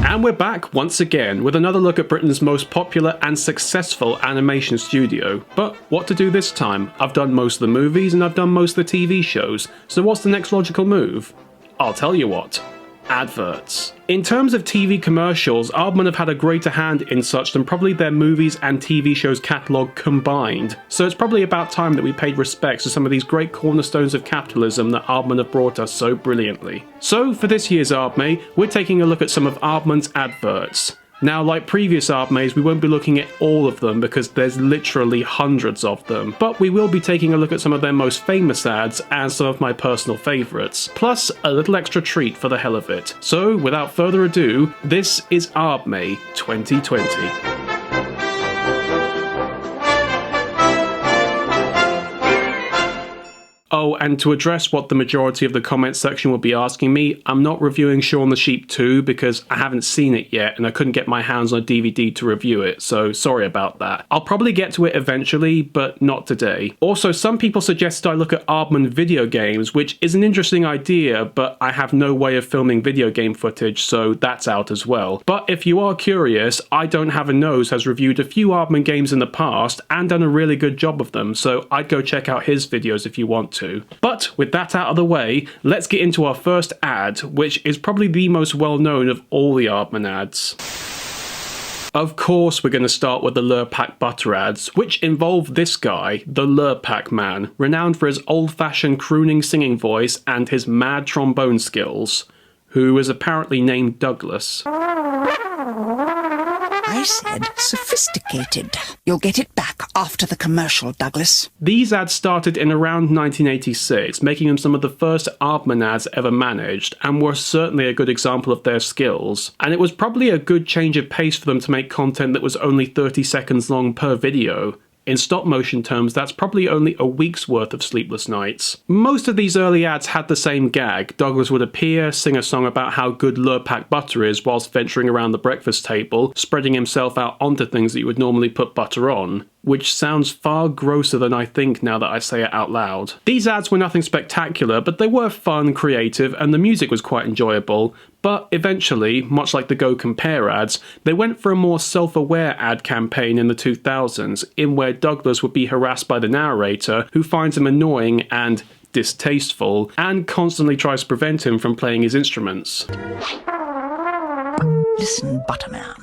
And we're back once again with another look at Britain's most popular and successful animation studio. But what to do this time? I've done most of the movies and I've done most of the TV shows, so what's the next logical move? I'll tell you what. Adverts. In terms of TV commercials, Aardman have had a greater hand in such than probably their movies and TV shows catalogue combined. So it's probably about time that we paid respects to some of these great cornerstones of capitalism that Aardman have brought us so brilliantly. So for this year's Aardmay, we're taking a look at some of Aardman's adverts. Now, like previous Aardmays, we won't be looking at all of them because there's literally hundreds of them, but we will be taking a look at some of their most famous ads and some of my personal favourites, plus a little extra treat for the hell of it. So, without further ado, this is Aardmay 2020. Oh, and to address what the majority of the comments section will be asking me, I'm not reviewing Shaun the Sheep 2 because I haven't seen it yet and I couldn't get my hands on a DVD to review it, so sorry about that. I'll probably get to it eventually, but not today. Also, some people suggested I look at Aardman video games, which is an interesting idea, but I have no way of filming video game footage, so that's out as well. But if you are curious, I Don't Have a Nose has reviewed a few Aardman games in the past and done a really good job of them, so I'd go check out his videos if you want to. But with that out of the way, let's get into our first ad, which is probably the most well-known of all the Aardman ads. Of course, we're going to start with the Lpac Butter ads, which involve this guy, the Lpac Man, renowned for his old-fashioned crooning singing voice and his mad trombone skills, who is apparently named Douglas. I said sophisticated. You'll get it back after the commercial, Douglas. These ads started in around 1986, making them some of the first Aardman ads ever managed, and were certainly a good example of their skills. And it was probably a good change of pace for them to make content that was only 30 seconds long per video. In stop motion terms, that's probably only a week's worth of sleepless nights. Most of these early ads had the same gag. Douglas would appear, sing a song about how good Lpac Butter is whilst venturing around the breakfast table, spreading himself out onto things that you would normally put butter on, which sounds far grosser than I think now that I say it out loud. These ads were nothing spectacular, but they were fun, creative, and the music was quite enjoyable. But eventually, much like the Go Compare ads, they went for a more self-aware ad campaign in the 2000s, in where Douglas would be harassed by the narrator, who finds him annoying and distasteful, and constantly tries to prevent him from playing his instruments. Listen, Butterman.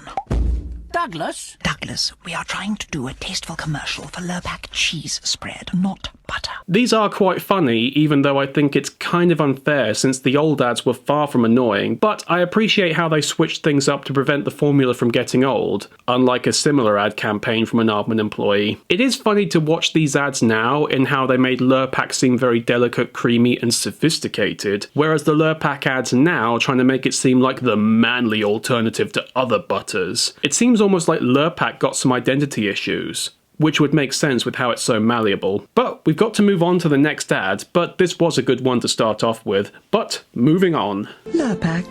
Douglas? Douglas, we are trying to do a tasteful commercial for Lpac cheese spread, not butter. These are quite funny, even though I think it's kind of unfair since the old ads were far from annoying, but I appreciate how they switched things up to prevent the formula from getting old, unlike a similar ad campaign from an Aardman employee. It is funny to watch these ads now in how they made Lpac seem very delicate, creamy, and sophisticated, whereas the Lpac ads now trying to make it seem like the manly alternative to other butters. It seems almost like Lpac got some identity issues, which would make sense with how it's so malleable. But we've got to move on to the next ad, but this was a good one to start off with. But moving on. Lpac,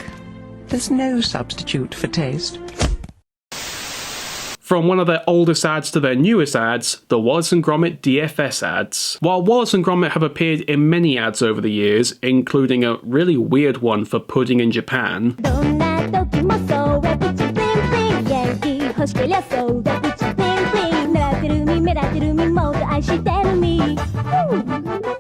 there's no substitute for taste. From one of their oldest ads to their newest ads, the Wallace & Gromit DFS ads. While Wallace & Gromit have appeared in many ads over the years, including a really weird one for pudding in Japan,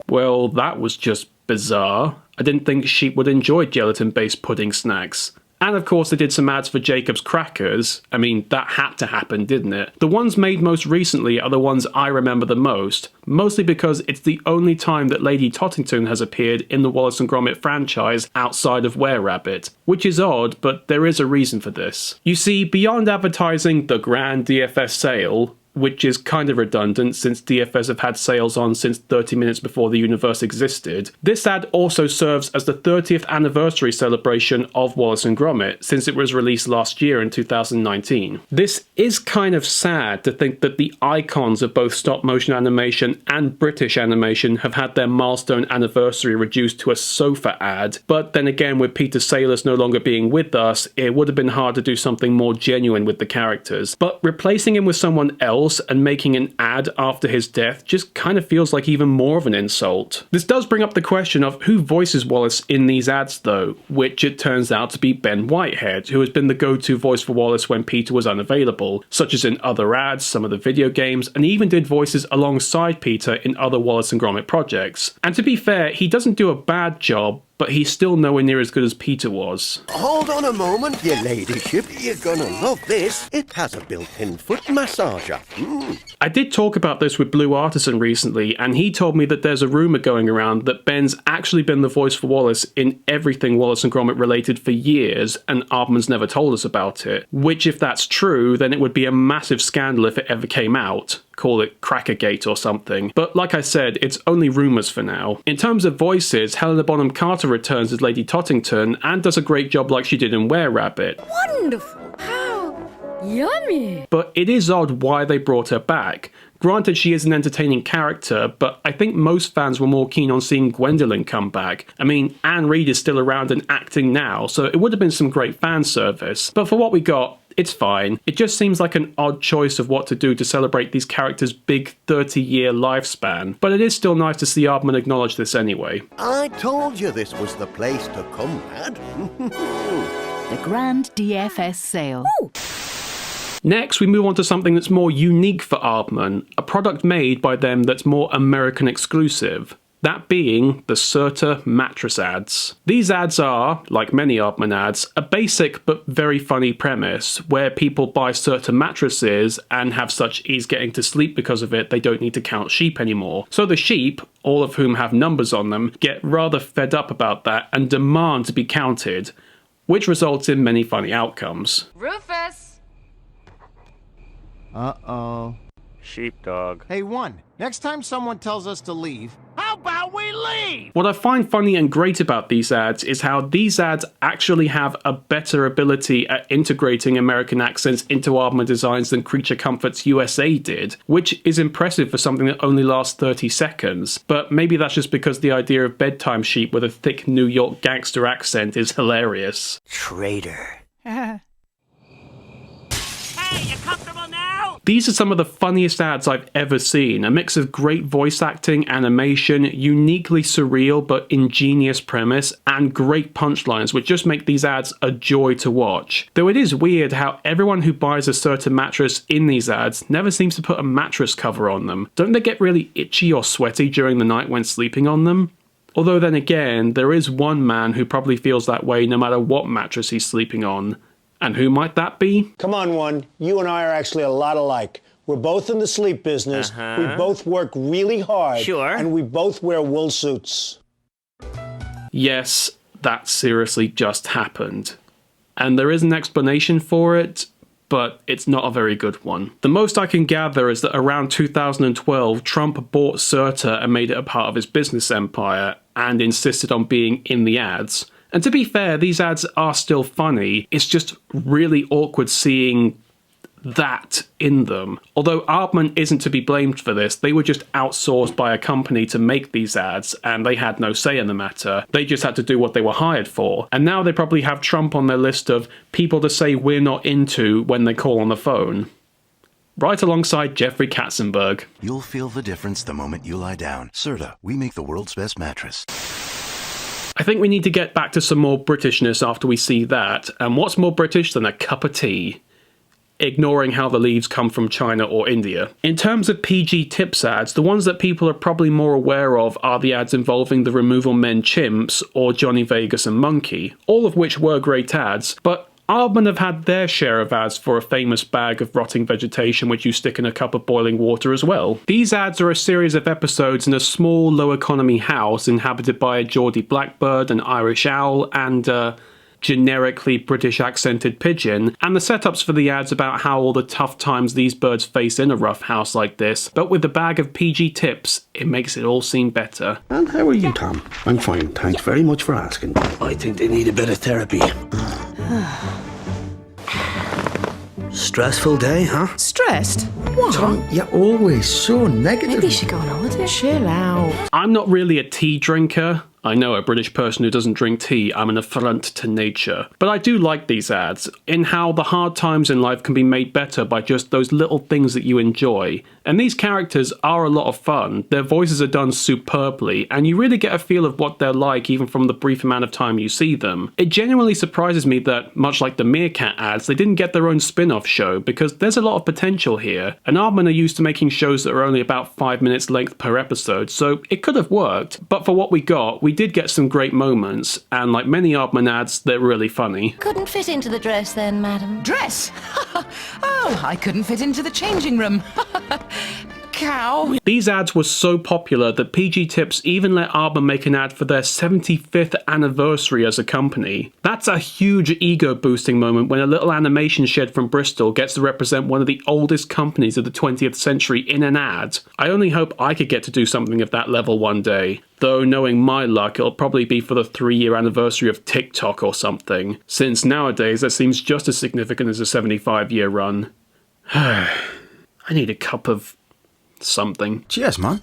well, that was just bizarre. I didn't think sheep would enjoy gelatin-based pudding snacks. And of course they did some ads for Jacob's Crackers. I mean, that had to happen, didn't it? The ones made most recently are the ones I remember the most, mostly because it's the only time that Lady Tottington has appeared in the Wallace & Gromit franchise outside of Were-Rabbit, which is odd, but there is a reason for this. You see, beyond advertising the grand DFS sale, which is kind of redundant since DFS have had sales on since 30 minutes before the universe existed. This ad also serves as the 30th anniversary celebration of Wallace & Gromit, since it was released last year in 2019. This is kind of sad to think that the icons of both stop-motion animation and British animation have had their milestone anniversary reduced to a sofa ad, but then again, with Peter Salus no longer being with us, it would have been hard to do something more genuine with the characters. But replacing him with someone else else, and making an ad after his death just kind of feels like even more of an insult. This does bring up the question of who voices Wallace in these ads though, which it turns out to be Ben Whitehead, who has been the go-to voice for Wallace when Peter was unavailable, such as in other ads, some of the video games, and he even did voices alongside Peter in other Wallace and Gromit projects. And to be fair, he doesn't do a bad job, but he's still nowhere near as good as Peter was. Hold on a moment, your ladyship. You're gonna love this. It has a built-in foot massager. I did talk about this with Blue Artisan recently, and he told me that there's a rumour going around that Ben's actually been the voice for Wallace in everything Wallace and Gromit related for years, and Aardman's never told us about it. Which, if that's true, then it would be a massive scandal if it ever came out. Call it Crackergate or something. But like I said, it's only rumours for now. In terms of voices, Helena Bonham Carter returns as Lady Tottington and does a great job like she did in Were-Rabbit. Wonderful! How yummy! But it is odd why they brought her back. Granted, she is an entertaining character, but I think most fans were more keen on seeing Gwendolyn come back. I mean, Anne Reid is still around and acting now, so it would have been some great fan service. But for what we got, it's fine. It just seems like an odd choice of what to do to celebrate these characters' big 30-year lifespan. But it is still nice to see Aardman acknowledge this anyway. I told you this was the place to come, lad. The Grand DFS Sale. Ooh. Next, we move on to something that's more unique for Aardman, a product made by them that's more American exclusive. That being the Serta mattress ads. These ads are, like many Aardman ads, a basic but very funny premise where people buy Serta mattresses and have such ease getting to sleep because of it they don't need to count sheep anymore. So the sheep, all of whom have numbers on them, get rather fed up about that and demand to be counted, which results in many funny outcomes. Rufus! Uh-oh. Sheepdog. Hey, next time someone tells us to leave, How about we leave? What I find funny and great about these ads is how these ads actually have a better ability at integrating American accents into Aardman designs than Creature Comforts USA did, which is impressive for something that only lasts 30 seconds. But maybe that's just because the idea of bedtime sheep with a thick New York gangster accent is hilarious. Traitor. Hey, you comfortable now? These are some of the funniest ads I've ever seen, a mix of great voice acting, animation, uniquely surreal but ingenious premise, and great punchlines which just make these ads a joy to watch. Though it is weird how everyone who buys a certain mattress in these ads never seems to put a mattress cover on them. Don't they get really itchy or sweaty during the night when sleeping on them? Although then again, there is one man who probably feels that way no matter what mattress he's sleeping on. And who might that be? Come on, one. You and I are actually a lot alike. We're both in the sleep business. We both work really hard. Sure. And we both wear wool suits. Yes, that seriously just happened. And there is an explanation for it, but it's not a very good one. The most I can gather is that around 2012, Trump bought Serta and made it a part of his business empire, and insisted on being in the ads. And to be fair, these ads are still funny, it's just really awkward seeing that in them. Although Aardman isn't to be blamed for this, they were just outsourced by a company to make these ads, and they had no say in the matter. They just had to do what they were hired for. And now they probably have Trump on their list of people to say we're not into when they call on the phone. Right alongside Jeffrey Katzenberg. You'll feel the difference the moment you lie down. Serta, we make the world's best mattress. I think we need to get back to some more Britishness after we see that, and what's more British than a cup of tea? Ignoring how the leaves come from China or India. In terms of PG tips ads, the ones that people are probably more aware of are the ads involving the Removal Men Chimps or Johnny Vegas and Monkey, all of which were great ads, but Aardman have had their share of ads for a famous bag of rotting vegetation which you stick in a cup of boiling water as well. These ads are a series of episodes in a small, low-economy house inhabited by a Geordie blackbird, an Irish owl, and a generically British accented pigeon, and the setups for the ads about how all the tough times these birds face in a rough house like this, but with a bag of PG tips, it makes it all seem better. And how are you, Tom? I'm fine, thanks very much for asking. I think they need a bit of therapy. Stressful day, huh? Stressed? What? Tom, you're always so negative. Maybe you should go on holiday. Chill out. I'm not really a tea drinker. I know, a British person who doesn't drink tea, I'm an affront to nature. But I do like these ads, in how the hard times in life can be made better by just those little things that you enjoy. And these characters are a lot of fun, their voices are done superbly, and you really get a feel of what they're like even from the brief amount of time you see them. It genuinely surprises me that, much like the Meerkat ads, they didn't get their own spin-off show, because there's a lot of potential here, and Aardman are used to making shows that are only about 5 minutes length per episode, so it could have worked, but for what we got, we did get some great moments, and like many Aardman ads, they're really funny. Couldn't fit into the dress then, madam. Dress? Oh, I couldn't fit into the changing room. Cow. These ads were so popular that PG Tips even let Aardman make an ad for their 75th anniversary as a company. That's a huge ego-boosting moment when a little animation shed from Bristol gets to represent one of the oldest companies of the 20th century in an ad. I only hope I could get to do something of that level one day. Though, knowing my luck, it'll probably be for the 3-year anniversary of TikTok or something, since nowadays that seems just as significant as a 75-year run. I need a cup of something. Cheers, man.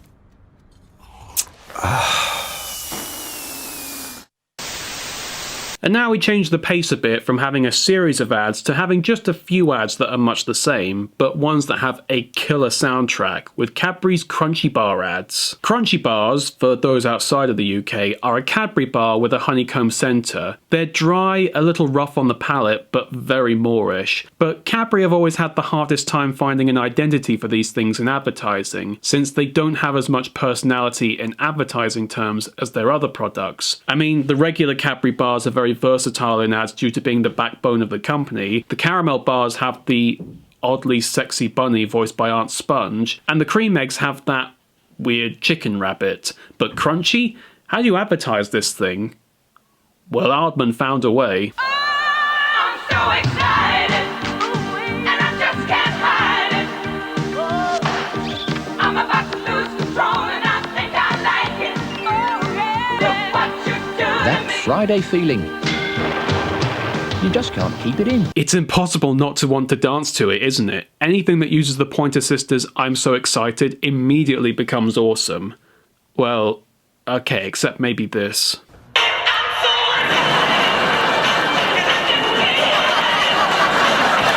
And now we change the pace a bit from having a series of ads to having just a few ads that are much the same, but ones that have a killer soundtrack, with Cadbury's Crunchy Bar ads. Crunchy Bars, for those outside of the UK, are a Cadbury bar with a honeycomb centre. They're dry, a little rough on the palate, but very Moorish. But Cadbury have always had the hardest time finding an identity for these things in advertising, since they don't have as much personality in advertising terms as their other products. I mean, the regular Cadbury bars are very versatile in ads due to being the backbone of the company. The caramel bars have the oddly sexy bunny voiced by Aunt Sponge, and the cream eggs have that weird chicken rabbit. But Crunchy? How do you advertise this thing? Well, Aardman found a way. I'm so excited, and I just can't hide it. I'm about to lose control, and I think I like it. Look what you do to That me. Friday feeling. You just can't keep it in. It's impossible not to want to dance to it, isn't it? Anything that uses the Pointer Sisters' I'm so excited immediately becomes awesome. Well, okay, except maybe this.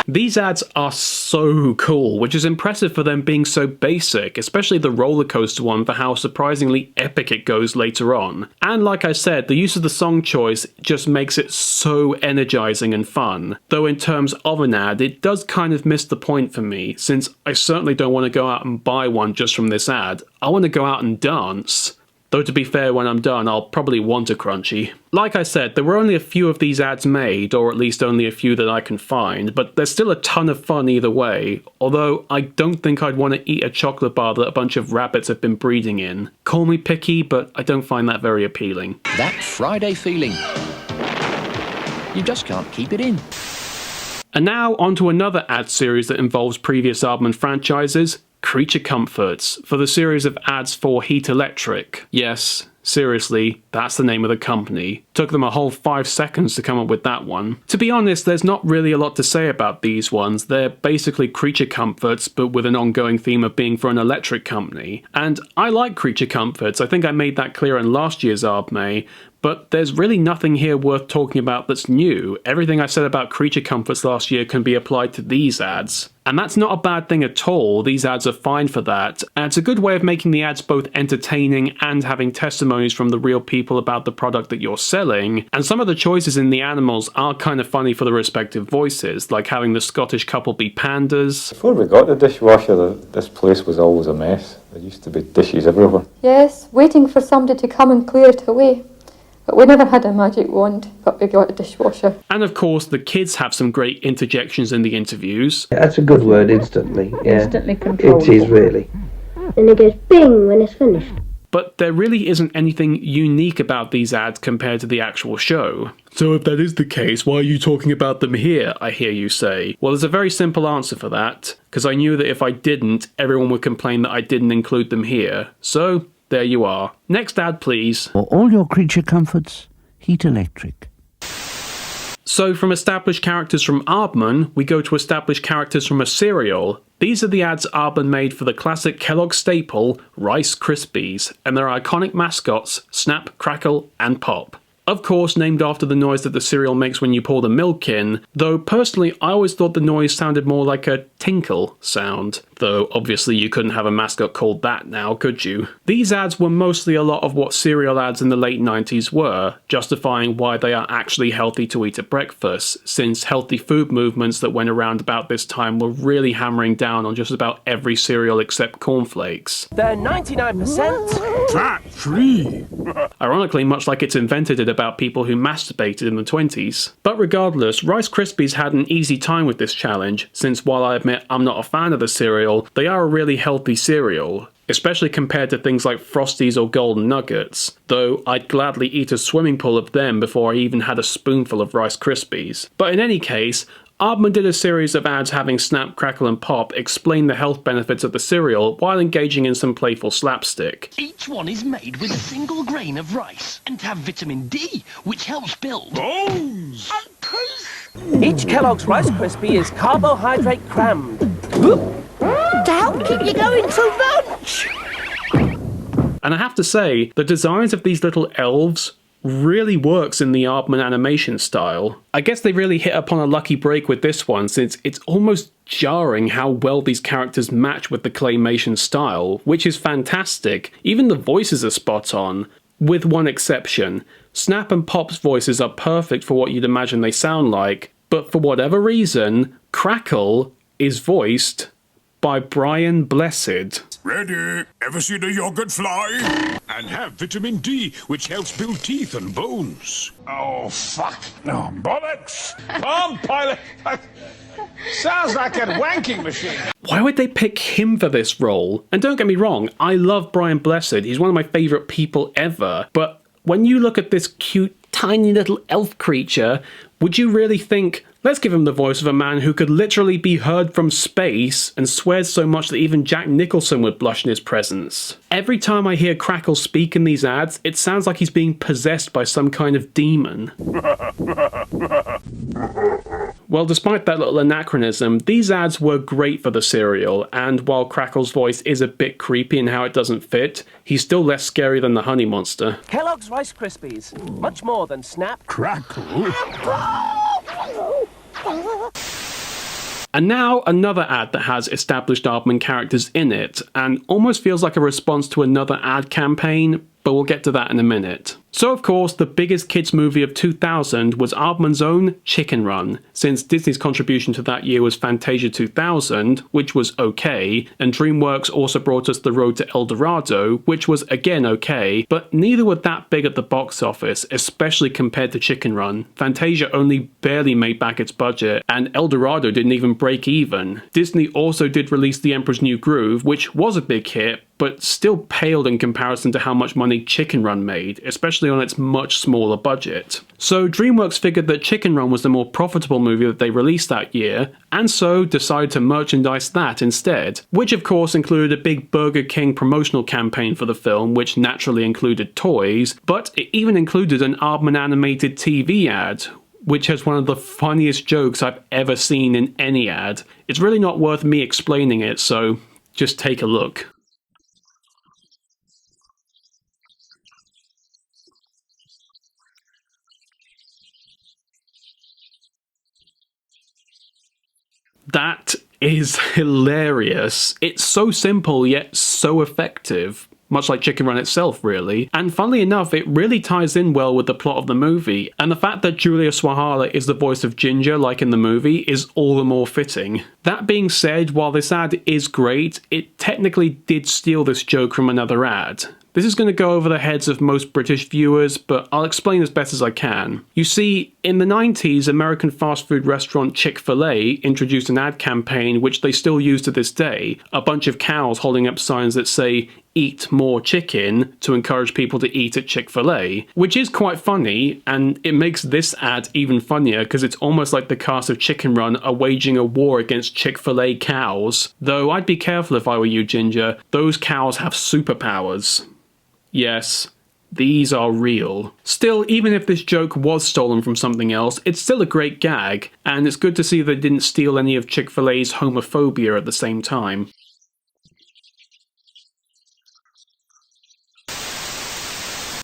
These ads are so cool, which is impressive for them being so basic, especially the roller coaster one for how surprisingly epic it goes later on. And like I said, the use of the song choice just makes it so energizing and fun. Though in terms of an ad, it does kind of miss the point for me, since I certainly don't want to go out and buy one just from this ad. I want to go out and dance. Though to be fair, when I'm done, I'll probably want a Crunchy. Like I said, there were only a few of these ads made, or at least only a few that I can find, but there's still a ton of fun either way, although I don't think I'd want to eat a chocolate bar that a bunch of rabbits have been breeding in. Call me picky, but I don't find that very appealing. That Friday feeling. You just can't keep it in. And now onto another ad series that involves previous Aardman franchises, Creature Comforts, for the series of ads for Heat Electric. Yes, seriously, that's the name of the company. Took them a whole 5 seconds to come up with that one. To be honest, there's not really a lot to say about these ones. They're basically Creature Comforts, but with an ongoing theme of being for an electric company. And I like Creature Comforts, I think I made that clear in last year's Aardmay, but there's really nothing here worth talking about that's new. Everything I said about Creature Comforts last year can be applied to these ads. And that's not a bad thing at all, these ads are fine for that, and it's a good way of making the ads both entertaining and having testimonies from the real people about the product that you're selling, and some of the choices in the animals are kind of funny for the respective voices, like having the Scottish couple be pandas. Before we got the dishwasher, this place was always a mess. There used to be dishes everywhere. Yes, waiting for somebody to come and clear it away. But we never had a magic wand, but we got a dishwasher. And of course, the kids have some great interjections in the interviews. That's a good word, instantly. Yeah. Instantly controllable. It is, really. And it goes bing when it's finished. But there really isn't anything unique about these ads compared to the actual show. So if that is the case, why are you talking about them here, I hear you say? Well, there's a very simple answer for that, because I knew that if I didn't, everyone would complain that I didn't include them here. So there you are. Next ad, please. For all your creature comforts, Heat Electric. So from established characters from Aardman, we go to established characters from a cereal. These are the ads Aardman made for the classic Kellogg staple, Rice Krispies, and their iconic mascots, Snap, Crackle, and Pop. Of course, named after the noise that the cereal makes when you pour the milk in, though personally I always thought the noise sounded more like a tinkle sound. Though obviously you couldn't have a mascot called that now, could you? These ads were mostly a lot of what cereal ads in the late 90s were, justifying why they are actually healthy to eat at breakfast, since healthy food movements that went around about this time were really hammering down on just about every cereal except cornflakes. They're 99% fat-free! Ironically, much like it's invented it about people who masturbated in the 20s. But regardless, Rice Krispies had an easy time with this challenge, since while I admit I'm not a fan of the cereal, they are a really healthy cereal, especially compared to things like Frosties or Golden Nuggets, though I'd gladly eat a swimming pool of them before I even had a spoonful of Rice Krispies. But in any case, Aardman did a series of ads having Snap, Crackle and Pop explain the health benefits of the cereal while engaging in some playful slapstick. Each one is made with a single grain of rice and have vitamin D, which helps build bones and teeth. Each Kellogg's Rice Krispie is carbohydrate crammed. To help keep you going through lunch. And I have to say, the designs of these little elves really works in the Aardman animation style. I guess they really hit upon a lucky break with this one, since it's almost jarring how well these characters match with the claymation style, which is fantastic. Even the voices are spot on, with one exception. Snap and Pop's voices are perfect for what you'd imagine they sound like, but for whatever reason, Crackle is voiced by Brian Blessed. Ready? Ever seen a yogurt fly? And have vitamin D, which helps build teeth and bones. Oh, fuck. No, bollocks. Palm pilot. Sounds like a wanking machine. Why would they pick him for this role? And don't get me wrong, I love Brian Blessed. He's one of my favourite people ever. But when you look at this cute, tiny little elf creature, would you really think, let's give him the voice of a man who could literally be heard from space and swears so much that even Jack Nicholson would blush in his presence? Every time I hear Crackle speak in these ads, it sounds like he's being possessed by some kind of demon. Well, despite that little anachronism, these ads were great for the cereal, and while Crackle's voice is a bit creepy in how it doesn't fit, he's still less scary than the Honey Monster. Kellogg's Rice Krispies, much more than Snap, Crackle. And now another ad that has established Aardman characters in it, and almost feels like a response to another ad campaign, but we'll get to that in a minute. So of course, the biggest kids movie of 2000 was Aardman's own Chicken Run, since Disney's contribution to that year was Fantasia 2000, which was okay, and DreamWorks also brought us The Road to El Dorado, which was again okay, but neither were that big at the box office, especially compared to Chicken Run. Fantasia only barely made back its budget, and El Dorado didn't even break even. Disney also did release The Emperor's New Groove, which was a big hit, but still paled in comparison to how much money Chicken Run made, especially on its much smaller budget. So DreamWorks figured that Chicken Run was the more profitable movie that they released that year, and so decided to merchandise that instead, which of course included a big Burger King promotional campaign for the film, which naturally included toys, but it even included an Aardman animated TV ad, which has one of the funniest jokes I've ever seen in any ad. It's really not worth me explaining it, so just take a look. That is hilarious. It's so simple yet so effective. Much like Chicken Run itself, really. And funnily enough, it really ties in well with the plot of the movie, and the fact that Julia Swahala is the voice of Ginger, like in the movie, is all the more fitting. That being said, while this ad is great, it technically did steal this joke from another ad. This is going to go over the heads of most British viewers, but I'll explain as best as I can. You see, in the 90s, American fast food restaurant Chick-fil-A introduced an ad campaign which they still use to this day, a bunch of cows holding up signs that say, "Eat more chicken," to encourage people to eat at Chick-fil-A, which is quite funny, and it makes this ad even funnier because it's almost like the cast of Chicken Run are waging a war against Chick-fil-A cows. Though I'd be careful if I were you, Ginger, those cows have superpowers. Yes, these are real. Still, even if this joke was stolen from something else, it's still a great gag, and it's good to see they didn't steal any of Chick-fil-A's homophobia at the same time.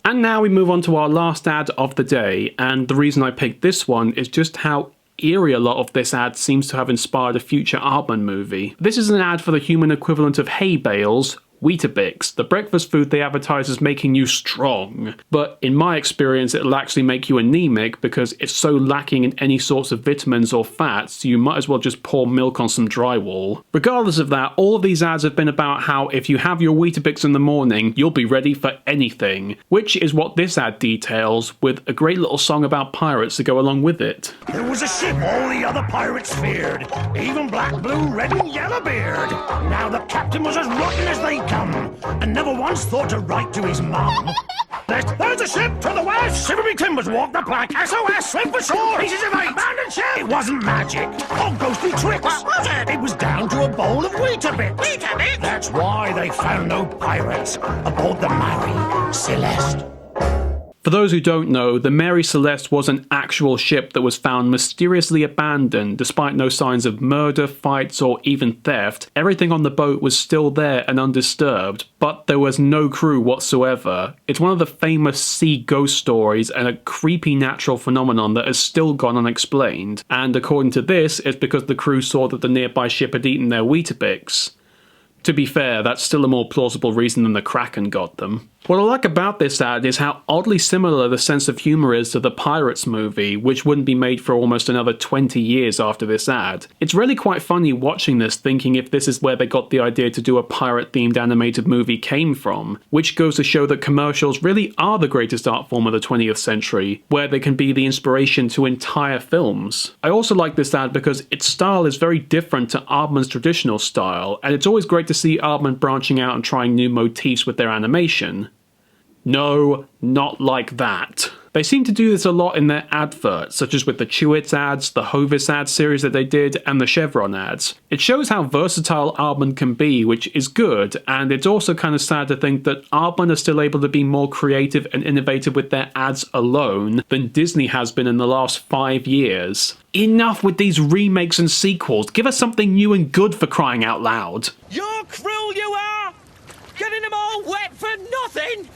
And now we move on to our last ad of the day, and the reason I picked this one is just how eerie a lot of this ad seems to have inspired a future Aardman movie. This is an ad for the human equivalent of hay bales, Weetabix, the breakfast food they advertise as making you strong. But in my experience, it'll actually make you anemic because it's so lacking in any sorts of vitamins or fats, you might as well just pour milk on some drywall. Regardless of that, all of these ads have been about how if you have your Weetabix in the morning, you'll be ready for anything, which is what this ad details, with a great little song about pirates to go along with it. There was a ship all the other pirates feared, even Black, Blue, Red and Yellowbeard. Now the captain was as rotten as they and never once thought to write to his mum. There's a ship to the west! Shivery timbers walk the plank! SOS! Swim for shore! Pieces of eight! Abandoned ship! It wasn't magic or ghostly tricks! What was it? It was down to a bowl of Weetabix! Weetabix? That's why they found no pirates aboard the Mary Celeste. For those who don't know, the Mary Celeste was an actual ship that was found mysteriously abandoned despite no signs of murder, fights or even theft. Everything on the boat was still there and undisturbed, but there was no crew whatsoever. It's one of the famous sea ghost stories and a creepy natural phenomenon that has still gone unexplained. And according to this, it's because the crew saw that the nearby ship had eaten their Weetabix. To be fair, that's still a more plausible reason than the Kraken got them. What I like about this ad is how oddly similar the sense of humour is to the Pirates movie, which wouldn't be made for almost another 20 years after this ad. It's really quite funny watching this, thinking if this is where they got the idea to do a pirate-themed animated movie came from, which goes to show that commercials really are the greatest art form of the 20th century, where they can be the inspiration to entire films. I also like this ad because its style is very different to Aardman's traditional style, and it's always great to see Aardman branching out and trying new motifs with their animation. No, not like that. They seem to do this a lot in their adverts, such as with the Chewits ads, the Hovis ad series that they did, and the Chevron ads. It shows how versatile Aardman can be, which is good, and it's also kind of sad to think that Aardman are still able to be more creative and innovative with their ads alone than Disney has been in the last 5 years. Enough with these remakes and sequels, give us something new and good for crying out loud. You're cruel, you are! Getting them all wet for nothing!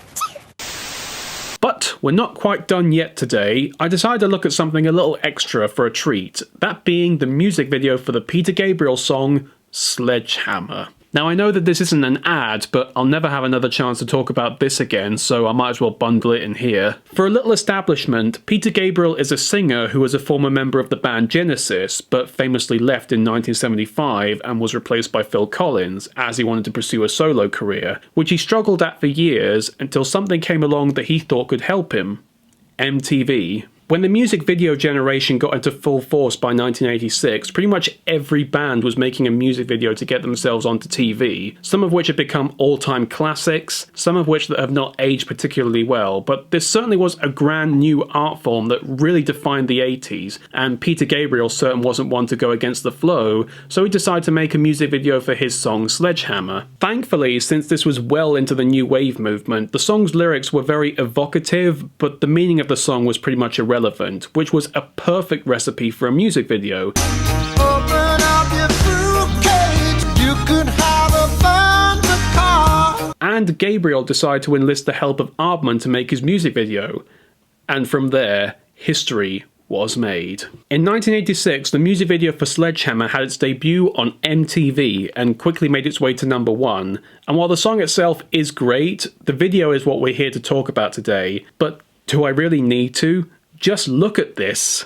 But we're not quite done yet today. I decided to look at something a little extra for a treat, that being the music video for the Peter Gabriel song, Sledgehammer. Now I know that this isn't an ad, but I'll never have another chance to talk about this again, so I might as well bundle it in here. For a little establishment, Peter Gabriel is a singer who was a former member of the band Genesis, but famously left in 1975 and was replaced by Phil Collins, as he wanted to pursue a solo career, which he struggled at for years until something came along that he thought could help him. MTV. When the music video generation got into full force by 1986, pretty much every band was making a music video to get themselves onto TV, some of which have become all-time classics, some of which that have not aged particularly well, but this certainly was a grand new art form that really defined the 80s, and Peter Gabriel certainly wasn't one to go against the flow, so he decided to make a music video for his song Sledgehammer. Thankfully, since this was well into the new wave movement, the song's lyrics were very evocative, but the meaning of the song was pretty much irrelevant, which was a perfect recipe for a music video. Open up your fruitcake, you could have a fun car. And Gabriel decided to enlist the help of Aardman to make his music video. And from there, history was made. In 1986, the music video for Sledgehammer had its debut on MTV and quickly made its way to #1. And while the song itself is great, the video is what we're here to talk about today. But do I really need to? Just look at this.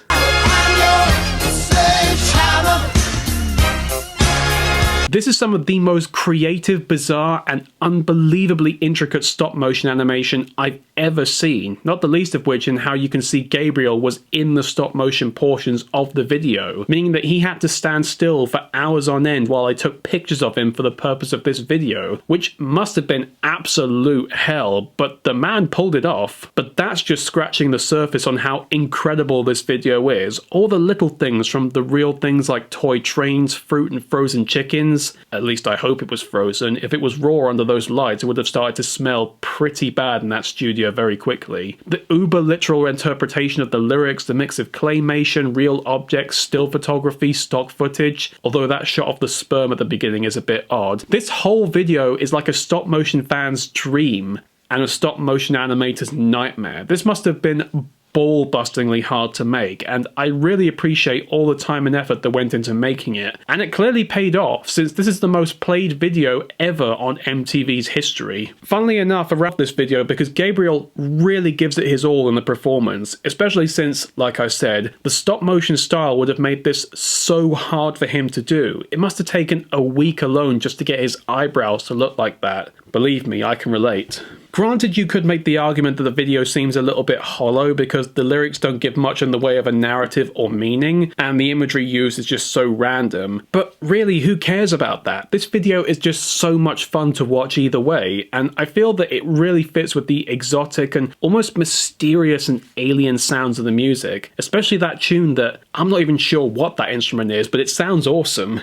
This is some of the most creative, bizarre, and unbelievably intricate stop-motion animation I've ever seen, not the least of which in how you can see Gabriel was in the stop-motion portions of the video, meaning that he had to stand still for hours on end while I took pictures of him for the purpose of this video, which must have been absolute hell, but the man pulled it off. But that's just scratching the surface on how incredible this video is. All the little things, from the real things like toy trains, fruit and frozen chickens, fans. At least I hope it was frozen. If it was raw under those lights, it would have started to smell pretty bad in that studio very quickly. The uber literal interpretation of the lyrics, the mix of claymation, real objects, still photography, stock footage, although that shot of the sperm at the beginning is a bit odd. This whole video is like a stop motion fan's dream and a stop motion animator's nightmare. This must have been ball-bustingly hard to make, and I really appreciate all the time and effort that went into making it. And it clearly paid off, since this is the most played video ever on MTV's history. Funnily enough, I wrapped this video because Gabriel really gives it his all in the performance, especially since, like I said, the stop-motion style would have made this so hard for him to do. It must have taken a week alone just to get his eyebrows to look like that. Believe me, I can relate. Granted, you could make the argument that the video seems a little bit hollow because the lyrics don't give much in the way of a narrative or meaning, and the imagery used is just so random. But really, who cares about that? This video is just so much fun to watch either way, and I feel that it really fits with the exotic and almost mysterious and alien sounds of the music, especially that tune that I'm not even sure what that instrument is, but it sounds awesome.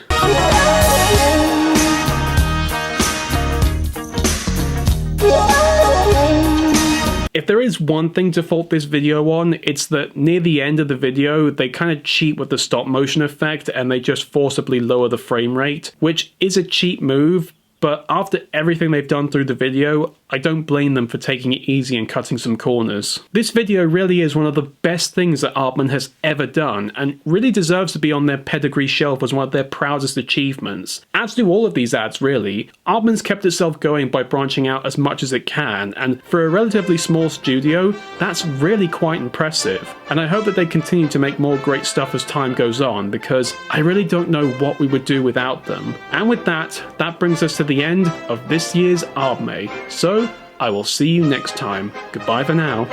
If there is one thing to fault this video on, it's that near the end of the video, they kind of cheat with the stop motion effect and they just forcibly lower the frame rate, which is a cheap move, but after everything they've done through the video, I don't blame them for taking it easy and cutting some corners. This video really is one of the best things that Aardman has ever done, and really deserves to be on their pedigree shelf as one of their proudest achievements. As do all of these ads really. Aardman's kept itself going by branching out as much as it can, and for a relatively small studio, that's really quite impressive. And I hope that they continue to make more great stuff as time goes on, because I really don't know what we would do without them. And with that, that brings us to the end of this year's Aardmay. So, I will see you next time. Goodbye for now.